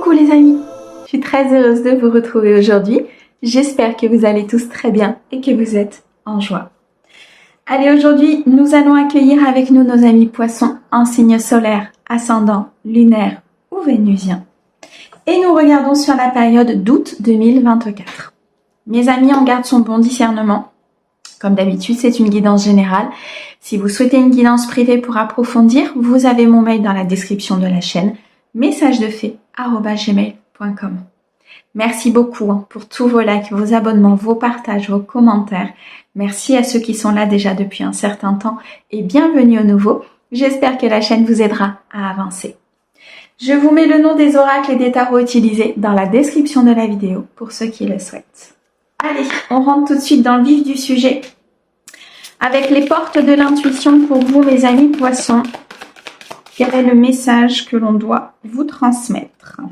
Coucou les amis, je suis très heureuse de vous retrouver aujourd'hui. J'espère que vous allez tous très bien et que vous êtes en joie. Allez, aujourd'hui, nous allons accueillir avec nous nos amis poissons en signe solaire, ascendant, lunaire ou vénusien. Et nous regardons sur la période d'août 2024. Mes amis, on garde son bon discernement. Comme d'habitude, c'est une guidance générale. Si vous souhaitez une guidance privée pour approfondir, vous avez mon mail dans la description de la chaîne, messagesdefée@gmail.com. Merci beaucoup pour tous vos likes, vos abonnements, vos partages, vos commentaires. Merci à ceux qui sont là déjà depuis un certain temps et bienvenue aux nouveaux. J'espère que la chaîne vous aidera à avancer. Je vous mets le nom des oracles et des tarots utilisés dans la description de la vidéo pour ceux qui le souhaitent. Allez, on rentre tout de suite dans le vif du sujet. Avec les portes de l'intuition pour vous, mes amis poissons, quel est le message que l'on doit vous transmettre?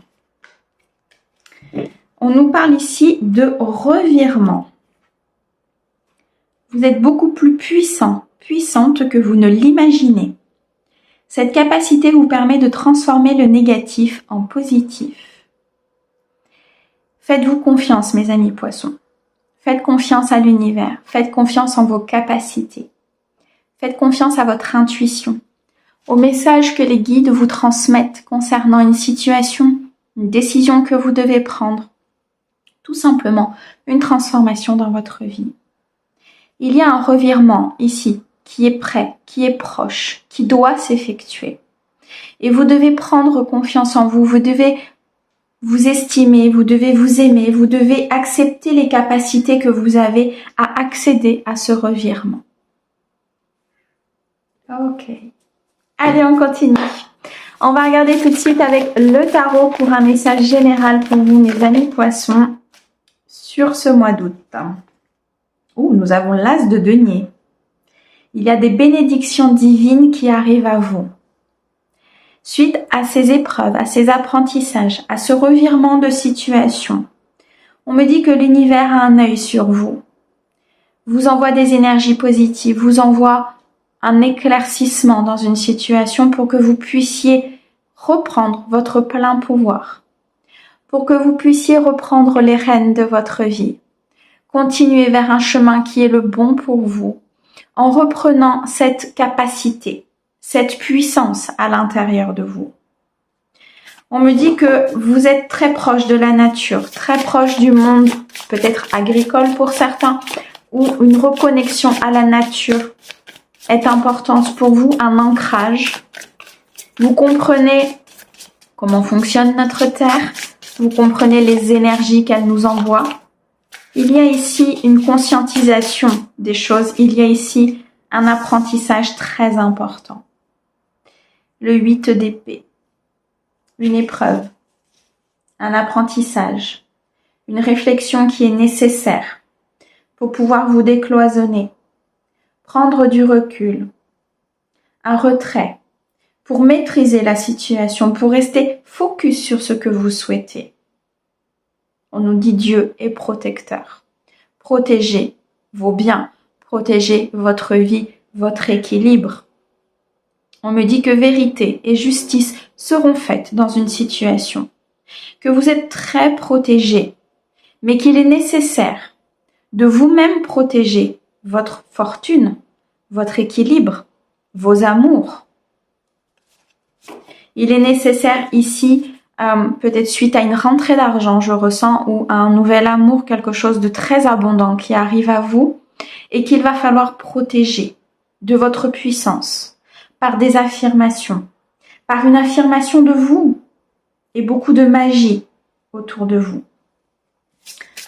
On nous parle ici de revirement. Vous êtes beaucoup plus puissant, puissante que vous ne l'imaginez. Cette capacité vous permet de transformer le négatif en positif. Faites-vous confiance, mes amis poissons. Faites confiance à l'univers. Faites confiance en vos capacités. Faites confiance à votre intuition, au message que les guides vous transmettent concernant une situation, une décision que vous devez prendre. Tout simplement, une transformation dans votre vie. Il y a un revirement ici qui est prêt, qui est proche, qui doit s'effectuer. Et vous devez prendre confiance en vous, vous devez vous estimer, vous devez vous aimer, vous devez accepter les capacités que vous avez à accéder à ce revirement. Ok. Allez, on continue. On va regarder tout de suite avec le tarot pour un message général pour vous, mes amis poissons, sur ce mois d'août. Nous avons l'as de denier. Il y a des bénédictions divines qui arrivent à vous. Suite à ces épreuves, à ces apprentissages, à ce revirement de situation, on me dit que l'univers a un œil sur vous, vous envoie des énergies positives, vous envoie un éclaircissement dans une situation pour que vous puissiez reprendre votre plein pouvoir, pour que vous puissiez reprendre les rênes de votre vie, continuer vers un chemin qui est le bon pour vous, en reprenant cette capacité, cette puissance à l'intérieur de vous. On me dit que vous êtes très proche de la nature, très proche du monde, peut-être agricole pour certains, où une reconnexion à la nature est importante pour vous, un ancrage. Vous comprenez comment fonctionne notre Terre, vous comprenez les énergies qu'elle nous envoie. Il y a ici une conscientisation des choses, il y a ici un apprentissage très important. Le 8 d'épée, une épreuve, un apprentissage, une réflexion qui est nécessaire pour pouvoir vous décloisonner, prendre du recul, un retrait pour maîtriser la situation, pour rester focus sur ce que vous souhaitez. On nous dit Dieu est protecteur. Protégez vos biens, protégez votre vie, votre équilibre. On me dit que vérité et justice seront faites dans une situation, que vous êtes très protégé, mais qu'il est nécessaire de vous-même protéger votre fortune, votre équilibre, vos amours. Il est nécessaire ici, peut-être suite à une rentrée d'argent, je ressens, ou à un nouvel amour, quelque chose de très abondant qui arrive à vous et qu'il va falloir protéger de votre puissance, par des affirmations, par une affirmation de vous et beaucoup de magie autour de vous.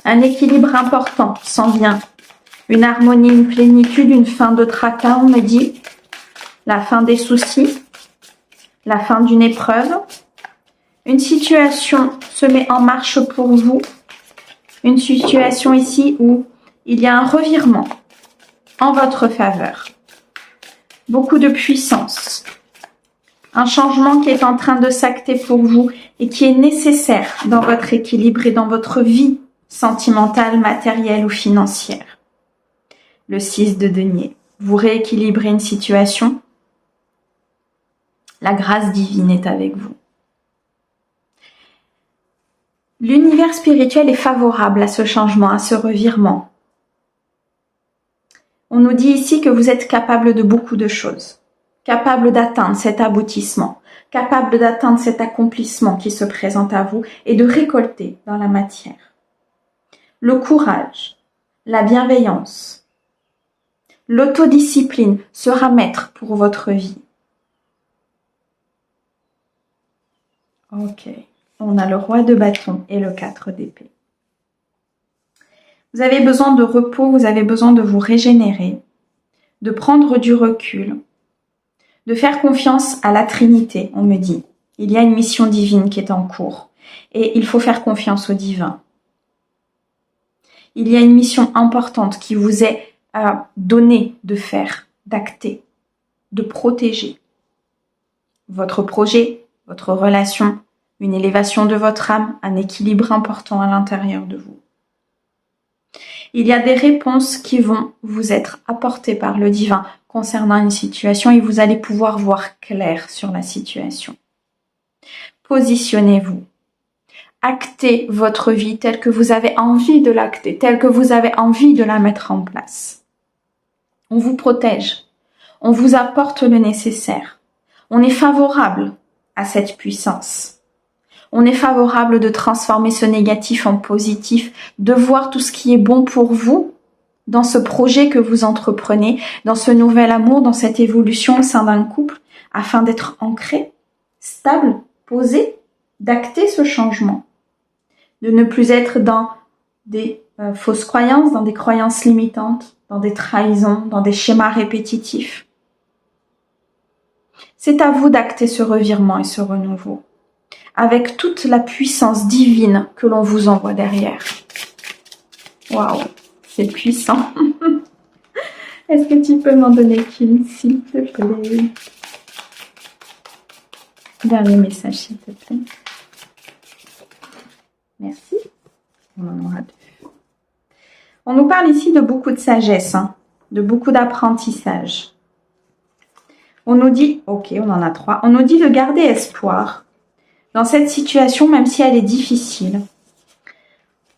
Un équilibre important s'en vient, une harmonie, une plénitude, une fin de tracas, on me dit, la fin des soucis, la fin d'une épreuve. Une situation se met en marche pour vous, une situation ici où il y a un revirement en votre faveur. Beaucoup de puissance, un changement qui est en train de s'acter pour vous et qui est nécessaire dans votre équilibre et dans votre vie sentimentale, matérielle ou financière. Le 6 de denier, vous rééquilibrez une situation, la grâce divine est avec vous. L'univers spirituel est favorable à ce changement, à ce revirement. On nous dit ici que vous êtes capable de beaucoup de choses, capable d'atteindre cet aboutissement, capable d'atteindre cet accomplissement qui se présente à vous et de récolter dans la matière. Le courage, la bienveillance, l'autodiscipline sera maître pour votre vie. Ok, on a le roi de bâton et le 4 d'épée. Vous avez besoin de repos, vous avez besoin de vous régénérer, de prendre du recul, de faire confiance à la Trinité, on me dit. Il y a une mission divine qui est en cours et il faut faire confiance au divin. Il y a une mission importante qui vous est donnée de faire, d'acter, de protéger votre projet, votre relation, une élévation de votre âme, un équilibre important à l'intérieur de vous. Il y a des réponses qui vont vous être apportées par le divin concernant une situation et vous allez pouvoir voir clair sur la situation. Positionnez-vous. Actez votre vie telle que vous avez envie de l'acter, telle que vous avez envie de la mettre en place. On vous protège. On vous apporte le nécessaire. On est favorable à cette puissance. On est favorable de transformer ce négatif en positif, de voir tout ce qui est bon pour vous dans ce projet que vous entreprenez, dans ce nouvel amour, dans cette évolution au sein d'un couple, afin d'être ancré, stable, posé, d'acter ce changement, de ne plus être dans des fausses croyances, dans des croyances limitantes, dans des trahisons, dans des schémas répétitifs. C'est à vous d'acter ce revirement et ce renouveau, avec toute la puissance divine que l'on vous envoie derrière. Waouh, c'est puissant. Est-ce que tu peux m'en donner qu'une, s'il te plaît? Dernier message, s'il te plaît. Merci. On en aura deux. On nous parle ici de beaucoup de sagesse, de beaucoup d'apprentissage. On nous dit, ok, on en a 3. On nous dit de garder espoir dans cette situation, même si elle est difficile.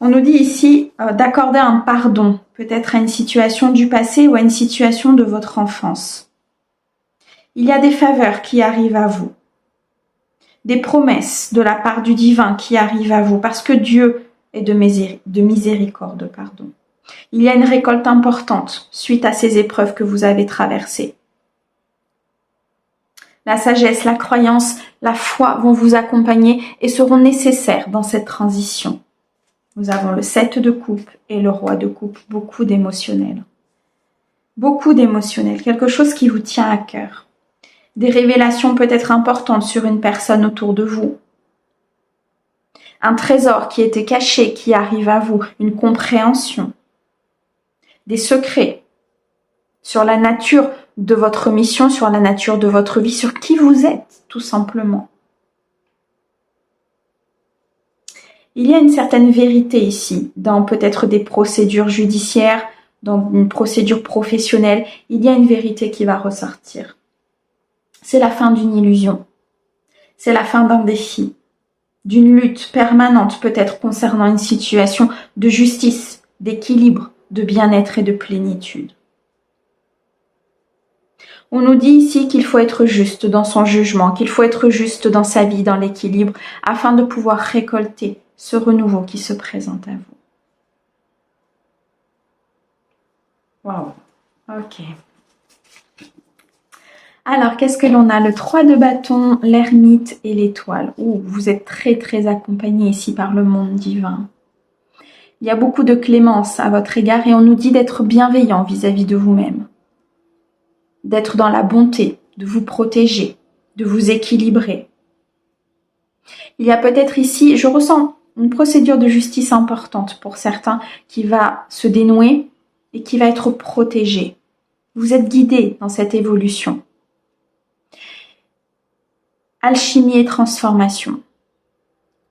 On nous dit ici d'accorder un pardon, peut-être à une situation du passé ou à une situation de votre enfance. Il y a des faveurs qui arrivent à vous, des promesses de la part du divin qui arrivent à vous, parce que Dieu est de miséricorde, pardon. Il y a une récolte importante suite à ces épreuves que vous avez traversées. La sagesse, la croyance, la foi vont vous accompagner et seront nécessaires dans cette transition. Nous avons le 7 de coupe et le roi de coupe, beaucoup d'émotionnel. Beaucoup d'émotionnel, quelque chose qui vous tient à cœur. Des révélations peut-être importantes sur une personne autour de vous. Un trésor qui était caché, qui arrive à vous, une compréhension. Des secrets sur la nature de votre mission, sur la nature de votre vie, sur qui vous êtes, tout simplement. Il y a une certaine vérité ici, dans peut-être des procédures judiciaires, dans une procédure professionnelle, il y a une vérité qui va ressortir. C'est la fin d'une illusion, c'est la fin d'un défi, d'une lutte permanente peut-être concernant une situation de justice, d'équilibre, de bien-être et de plénitude. On nous dit ici qu'il faut être juste dans son jugement, qu'il faut être juste dans sa vie, dans l'équilibre, afin de pouvoir récolter ce renouveau qui se présente à vous. Waouh, ok. Alors, qu'est-ce que l'on a? Le 3 de bâton, l'ermite et l'étoile. Ouh, vous êtes très très accompagné ici par le monde divin. Il y a beaucoup de clémence à votre égard et on nous dit d'être bienveillant vis-à-vis de vous-même. D'être dans la bonté, de vous protéger, de vous équilibrer. Il y a peut-être ici, je ressens une procédure de justice importante pour certains qui va se dénouer et qui va être protégée. Vous êtes guidés dans cette évolution. Alchimie et transformation.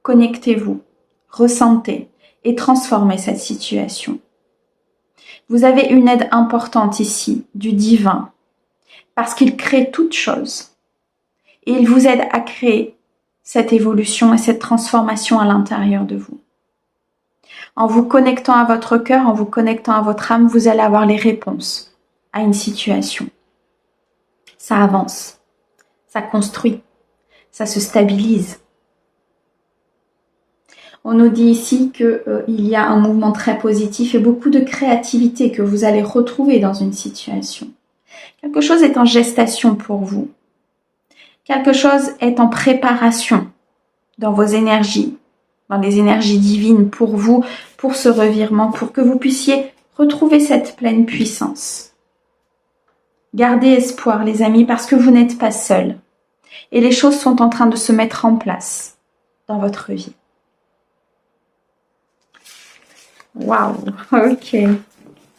Connectez-vous, ressentez et transformez cette situation. Vous avez une aide importante ici, du divin, parce qu'il crée toutes choses. Et il vous aide à créer cette évolution et cette transformation à l'intérieur de vous. En vous connectant à votre cœur, en vous connectant à votre âme, vous allez avoir les réponses à une situation. Ça avance, ça construit, ça se stabilise. On nous dit ici qu'il y a un mouvement très positif et beaucoup de créativité que vous allez retrouver dans une situation. Quelque chose est en gestation pour vous. Quelque chose est en préparation dans vos énergies, dans les énergies divines pour vous, pour ce revirement, pour que vous puissiez retrouver cette pleine puissance. Gardez espoir, les amis, parce que vous n'êtes pas seuls. Et les choses sont en train de se mettre en place dans votre vie. Waouh, ok.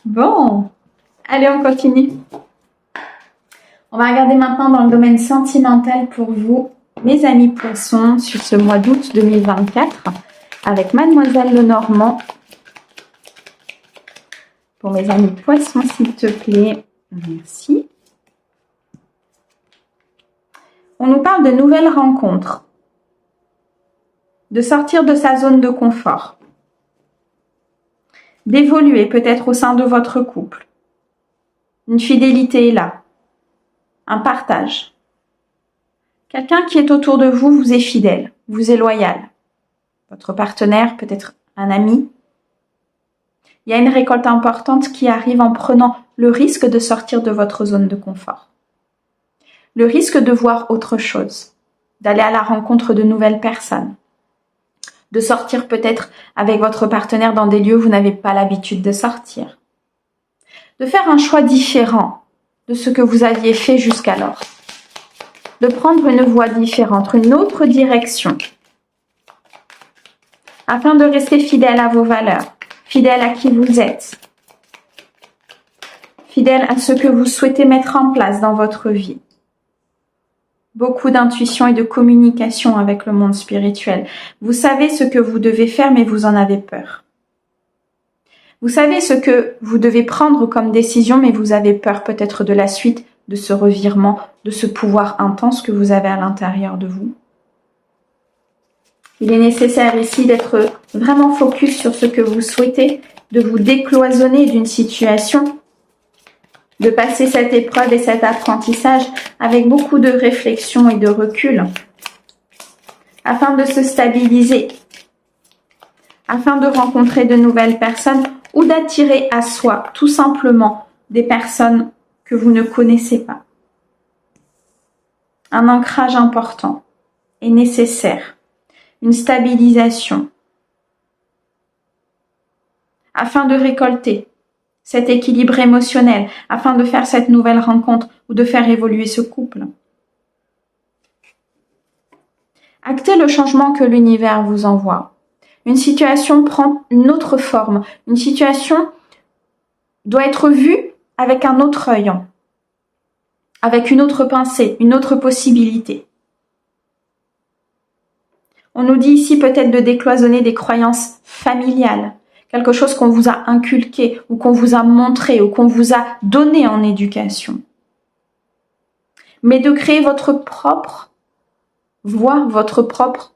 Bon, allez, on continue. On va regarder maintenant dans le domaine sentimental pour vous, mes amis poissons, sur ce mois d'août 2024, avec Mademoiselle Lenormand. Pour mes amis poissons, s'il te plaît. Merci. On nous parle de nouvelles rencontres, de sortir de sa zone de confort, d'évoluer peut-être au sein de votre couple. Une fidélité est là, un partage. Quelqu'un qui est autour de vous vous est fidèle, vous est loyal. Votre partenaire, peut-être un ami. Il y a une récolte importante qui arrive en prenant le risque de sortir de votre zone de confort. Le risque de voir autre chose, d'aller à la rencontre de nouvelles personnes, de sortir peut-être avec votre partenaire dans des lieux où vous n'avez pas l'habitude de sortir, de faire un choix différent de ce que vous aviez fait jusqu'alors, de prendre une voie différente, une autre direction, afin de rester fidèle à vos valeurs, fidèle à qui vous êtes, fidèle à ce que vous souhaitez mettre en place dans votre vie. Beaucoup d'intuition et de communication avec le monde spirituel. Vous savez ce que vous devez faire, mais vous en avez peur. Vous savez ce que vous devez prendre comme décision, mais vous avez peur peut-être de la suite, de ce revirement, de ce pouvoir intense que vous avez à l'intérieur de vous. Il est nécessaire ici d'être vraiment focus sur ce que vous souhaitez, de vous décloisonner d'une situation, de passer cette épreuve et cet apprentissage avec beaucoup de réflexion et de recul, afin de se stabiliser, afin de rencontrer de nouvelles personnes ou d'attirer à soi tout simplement des personnes que vous ne connaissez pas. Un ancrage important est nécessaire, une stabilisation, afin de récolter cet équilibre émotionnel, afin de faire cette nouvelle rencontre ou de faire évoluer ce couple. Actez le changement que l'univers vous envoie. Une situation prend une autre forme. Une situation doit être vue avec un autre œil, avec une autre pensée, une autre possibilité. On nous dit ici peut-être de décloisonner des croyances familiales, quelque chose qu'on vous a inculqué ou qu'on vous a montré ou qu'on vous a donné en éducation. Mais de créer votre propre voie, votre propre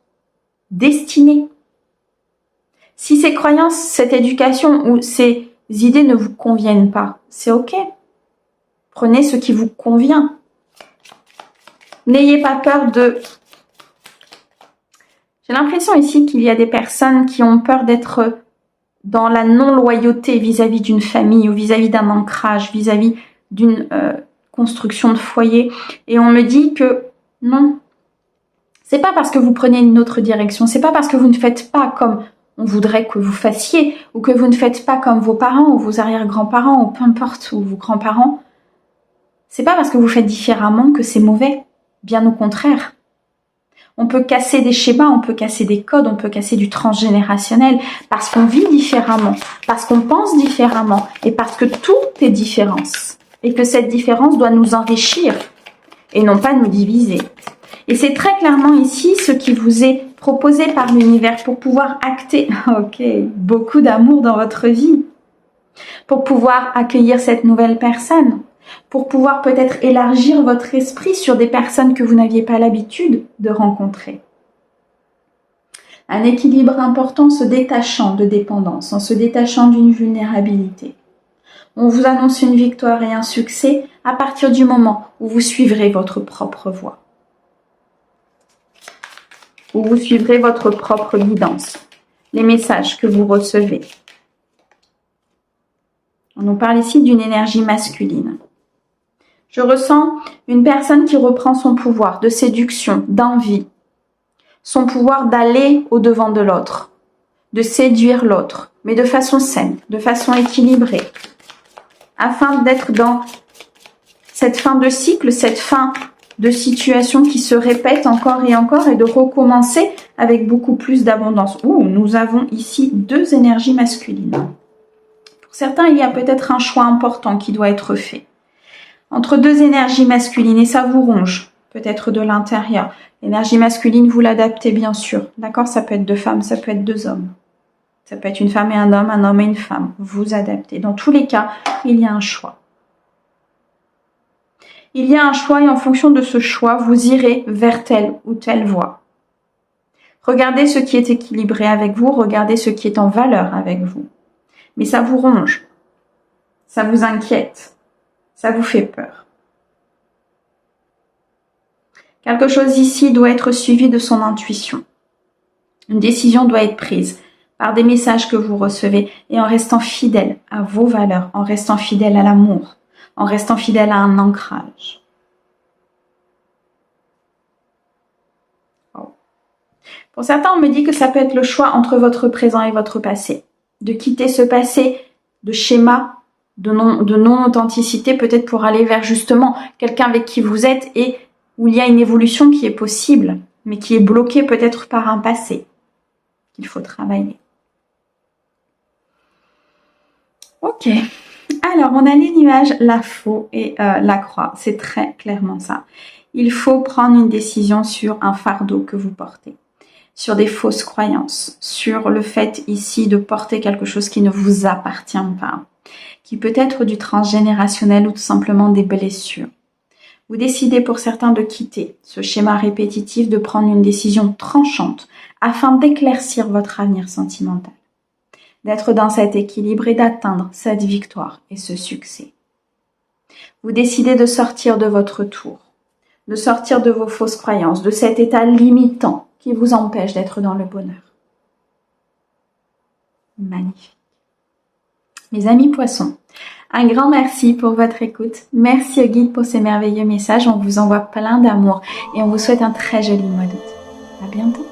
destinée. Si ces croyances, cette éducation ou ces idées ne vous conviennent pas, c'est ok. Prenez ce qui vous convient. N'ayez pas peur de... J'ai l'impression ici qu'il y a des personnes qui ont peur d'être dans la non-loyauté vis-à-vis d'une famille ou vis-à-vis d'un ancrage, vis-à-vis d'une construction de foyer. Et on me dit que non, c'est pas parce que vous prenez une autre direction, c'est pas parce que vous ne faites pas comme on voudrait que vous fassiez, ou que vous ne faites pas comme vos parents ou vos arrière-grands-parents, ou peu importe, ou vos grands-parents. C'est pas parce que vous faites différemment que c'est mauvais. Bien au contraire. On peut casser des schémas, on peut casser des codes, on peut casser du transgénérationnel parce qu'on vit différemment, parce qu'on pense différemment et parce que tout est différence. Et que cette différence doit nous enrichir et non pas nous diviser. Et c'est très clairement ici ce qui vous est proposé par l'univers pour pouvoir acter, beaucoup d'amour dans votre vie, pour pouvoir accueillir cette nouvelle personne, pour pouvoir peut-être élargir votre esprit sur des personnes que vous n'aviez pas l'habitude de rencontrer. Un équilibre important en se détachant de dépendance, en se détachant d'une vulnérabilité. On vous annonce une victoire et un succès à partir du moment où vous suivrez votre propre voie. Où vous suivrez votre propre guidance, les messages que vous recevez. On nous parle ici d'une énergie masculine. Je ressens une personne qui reprend son pouvoir de séduction, d'envie, son pouvoir d'aller au-devant de l'autre, de séduire l'autre, mais de façon saine, de façon équilibrée, afin d'être dans cette fin de cycle, cette fin de situation qui se répète encore et de recommencer avec beaucoup plus d'abondance. Nous avons ici deux énergies masculines. Pour certains, il y a peut-être un choix important qui doit être fait. Entre deux énergies masculines, et ça vous ronge, peut-être de l'intérieur. L'énergie masculine, vous l'adaptez bien sûr. D'accord? Ça peut être deux femmes, ça peut être deux hommes. Ça peut être une femme et un homme et une femme. Vous adaptez. Dans tous les cas, il y a un choix. Il y a un choix et en fonction de ce choix, vous irez vers telle ou telle voie. Regardez ce qui est équilibré avec vous, regardez ce qui est en valeur avec vous. Mais ça vous ronge, ça vous inquiète, ça vous fait peur. Quelque chose ici doit être suivi de son intuition. Une décision doit être prise par des messages que vous recevez et en restant fidèle à vos valeurs, en restant fidèle à l'amour, en restant fidèle à un ancrage. Oh. Pour certains, on me dit que ça peut être le choix entre votre présent et votre passé. De quitter ce passé de schéma, de non-authenticité, peut-être pour aller vers justement quelqu'un avec qui vous êtes et où il y a une évolution qui est possible, mais qui est bloquée peut-être par un passé qu'il faut travailler. Ok. Alors, on a les nuages, la faux et la croix. C'est très clairement ça. Il faut prendre une décision sur un fardeau que vous portez, sur des fausses croyances, sur le fait ici de porter quelque chose qui ne vous appartient pas, qui peut être du transgénérationnel ou tout simplement des blessures. Vous décidez pour certains de quitter ce schéma répétitif, de prendre une décision tranchante afin d'éclaircir votre avenir sentimental, d'être dans cet équilibre et d'atteindre cette victoire et ce succès. Vous décidez de sortir de votre tour, de sortir de vos fausses croyances, de cet état limitant qui vous empêche d'être dans le bonheur. Magnifique. Mes amis poissons, un grand merci pour votre écoute. Merci au guide pour ces merveilleux messages. On vous envoie plein d'amour et on vous souhaite un très joli mois d'août. À bientôt.